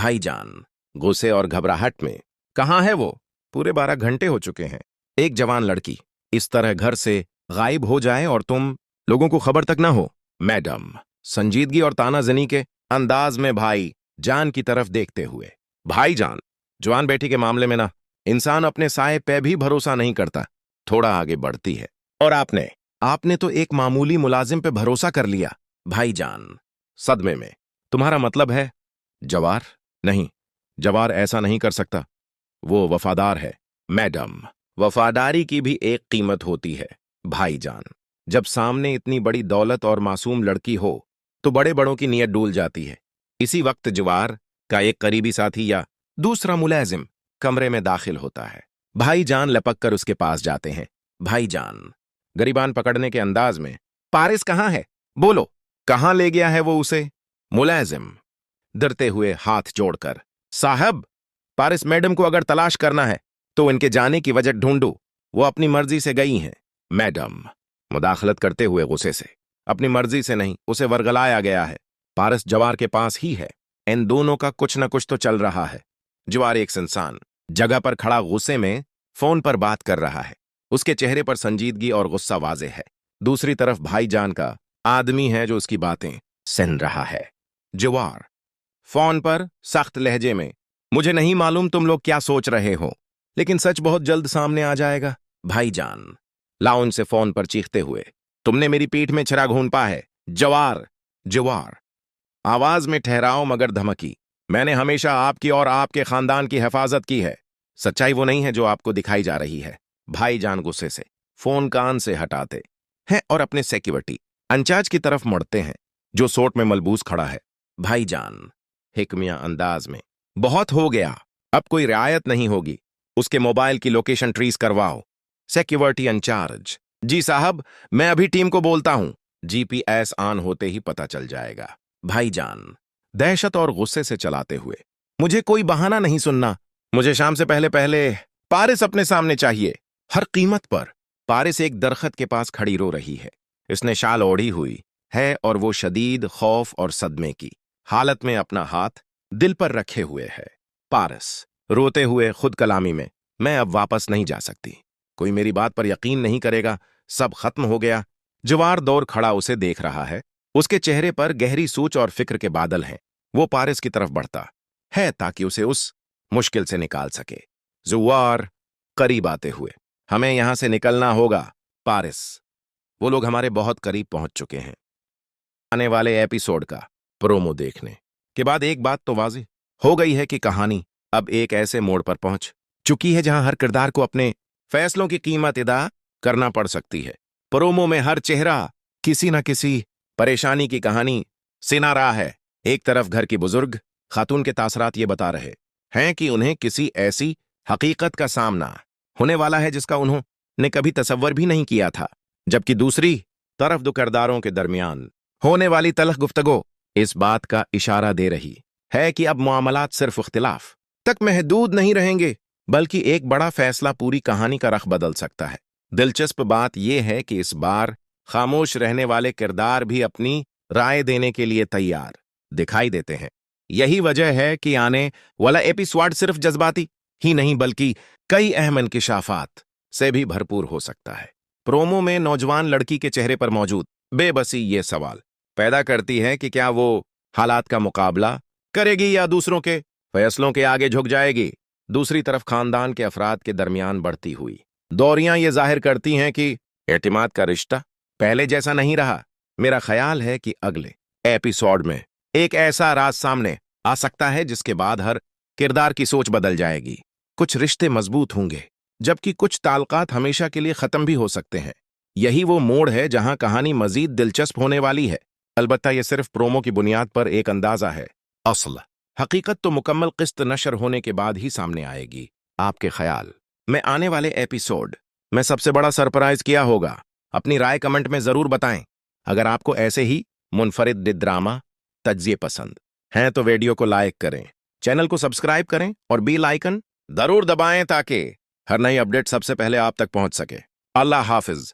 भाईजान गुस्से और घबराहट में, कहाँ है वो? पूरे 12 घंटे हो चुके हैं। एक जवान लड़की इस तरह घर से गायब हो जाए और तुम लोगों को खबर तक ना हो। मैडम संजीदगी और तानाजनी के अंदाज में भाई जान की तरफ देखते हुए, भाईजान जवान बेटी के मामले में ना, इंसान अपने साए पे भी भरोसा नहीं करता। थोड़ा आगे बढ़ती है, और आपने आपने तो एक मामूली मुलाजिम पे भरोसा कर लिया। भाईजान सदमे में, तुम्हारा मतलब है जवार? नहीं, जवार ऐसा नहीं कर सकता। वो वफादार है। मैडम वफादारी की भी एक कीमत होती है भाईजान। जब सामने इतनी बड़ी दौलत और मासूम लड़की हो तो बड़े बड़ों की नीयत डूल जाती है। इसी वक्त जवार का एक करीबी साथी या दूसरा मुलाजिम कमरे में दाखिल होता है। भाईजान लपक कर उसके पास जाते हैं। भाईजान गरीबान पकड़ने के अंदाज में, पारिस कहाँ है? बोलो, कहाँ ले गया है वो उसे? मुलाजिम डरते हुए हाथ जोड़कर, साहब पारिस मैडम को अगर तलाश करना है तो इनके जाने की वजह ढूंढो। वो अपनी मर्जी से गई हैं। मैडम मुदाखलत करते हुए गुस्से से, अपनी मर्जी से नहीं, उसे वर्गलाया गया है। पारस जवार के पास ही है। इन दोनों का कुछ न कुछ तो चल रहा है। जवार एक इंसान जगह पर खड़ा गुस्से में फोन पर बात कर रहा है। उसके चेहरे पर संजीदगी और गुस्सा वाजे है। दूसरी तरफ भाईजान का आदमी है जो उसकी बातें सुन रहा है। जवार फोन पर सख्त लहजे में, मुझे नहीं मालूम तुम लोग क्या सोच रहे हो, लेकिन सच बहुत जल्द सामने आ जाएगा। भाईजान लाउन से फोन पर चीखते हुए, तुमने मेरी पीठ में छरा घूंपा है। जवार जवार आवाज में ठहराओ मगर धमकी, मैंने हमेशा आपकी और आपके खानदान की हिफाजत की है। सच्चाई वो नहीं है जो आपको दिखाई जा रही है। भाईजान गुस्से से फोन कान से हटाते हैं और अपने सिक्योरिटी इंचार्ज की तरफ मुड़ते हैं जो सोट में मलबूस खड़ा है। भाईजान हिकमिया अंदाज में, बहुत हो गया, अब कोई रियायत नहीं होगी। उसके मोबाइल की लोकेशन ट्रेस करवाओ। सिक्योरिटी इंचार्ज, जी साहब, मैं अभी टीम को बोलता हूं। जीपीएस ऑन होते ही पता चल जाएगा। भाईजान दहशत और गुस्से से चलाते हुए, मुझे कोई बहाना नहीं सुनना। मुझे शाम से पहले पहले पारिस अपने सामने चाहिए, हर कीमत पर। पारिस एक दरख्त के पास खड़ी रो रही है। इसने शाल ओढ़ी हुई है और वो शदीद खौफ और सदमे की हालत में अपना हाथ दिल पर रखे हुए है। पारस रोते हुए खुद कलामी में, मैं अब वापस नहीं जा सकती। कोई मेरी बात पर यकीन नहीं करेगा, सब खत्म हो गया। जवार दौर खड़ा उसे देख रहा है। उसके चेहरे पर गहरी सोच और फिक्र के बादल हैं। वो पारिस की तरफ बढ़ता है ताकि उसे उस मुश्किल से निकाल सके। जवार करीब आते हुए, हमें यहां से निकलना होगा पारिस। वो लोग हमारे बहुत करीब पहुंच चुके हैं। आने वाले एपिसोड का प्रोमो देखने के बाद एक बात तो वाज़ेह हो गई है कि कहानी अब एक ऐसे मोड़ पर पहुंच चुकी है जहां हर किरदार को अपने फैसलों की कीमत अदा करना पड़ सकती है। प्रोमो में हर चेहरा किसी न किसी परेशानी की कहानी सुना रहा है। एक तरफ घर की बुजुर्ग खातून के तासरात ये बता रहे हैं कि उन्हें किसी ऐसी हकीकत का सामना होने वाला है जिसका उन्होंने कभी तसव्वुर भी नहीं किया था, जबकि दूसरी तरफ दो किरदारों के दरमियान होने वाली तलख गुफ्तगू इस बात का इशारा दे रही है कि अब मामलात सिर्फ इख्तिलाफ तक महदूद नहीं रहेंगे, बल्कि एक बड़ा फैसला पूरी कहानी का रख बदल सकता है। दिलचस्प बात यह है कि इस बार खामोश रहने वाले किरदार भी अपनी राय देने के लिए तैयार दिखाई देते हैं। यही वजह है कि आने वाला एपिसोड सिर्फ जज्बाती ही नहीं बल्कि कई अहम इंकिशाफात से भी भरपूर हो सकता है। प्रोमो में नौजवान लड़की के चेहरे पर मौजूद बेबसी ये सवाल पैदा करती है कि क्या वो हालात का मुकाबला करेगी या दूसरों के फैसलों के आगे झुक जाएगी। दूसरी तरफ खानदान के अफराद के दरमियान बढ़ती हुई दौरियां ये जाहिर करती हैं कि एतमाद का रिश्ता पहले जैसा नहीं रहा। मेरा ख्याल है कि अगले एपिसोड में एक ऐसा राज सामने आ सकता है जिसके बाद हर किरदार की सोच बदल जाएगी। कुछ रिश्ते मजबूत होंगे जबकि कुछ ताल्लुकात हमेशा के लिए खत्म भी हो सकते हैं। यही वो मोड़ है जहां कहानी मजीद दिलचस्प होने वाली है। अलबत्ता यह सिर्फ प्रोमो की बुनियाद पर एक अंदाजा है। असल हकीकत तो मुकम्मल किस्त नशर होने के बाद ही सामने आएगी। आपके ख्याल में आने वाले एपिसोड में सबसे बड़ा सरप्राइज क्या होगा? अपनी राय कमेंट में जरूर बताएं। अगर आपको ऐसे ही मुनफरिद ड्रामा तज्जिए पसंद हैं तो वीडियो को लाइक करें, चैनल को सब्सक्राइब करें और बेल आइकन जरूर दबाएं ताकि हर नई अपडेट सबसे पहले आप तक पहुंच सके। अल्लाह हाफिज।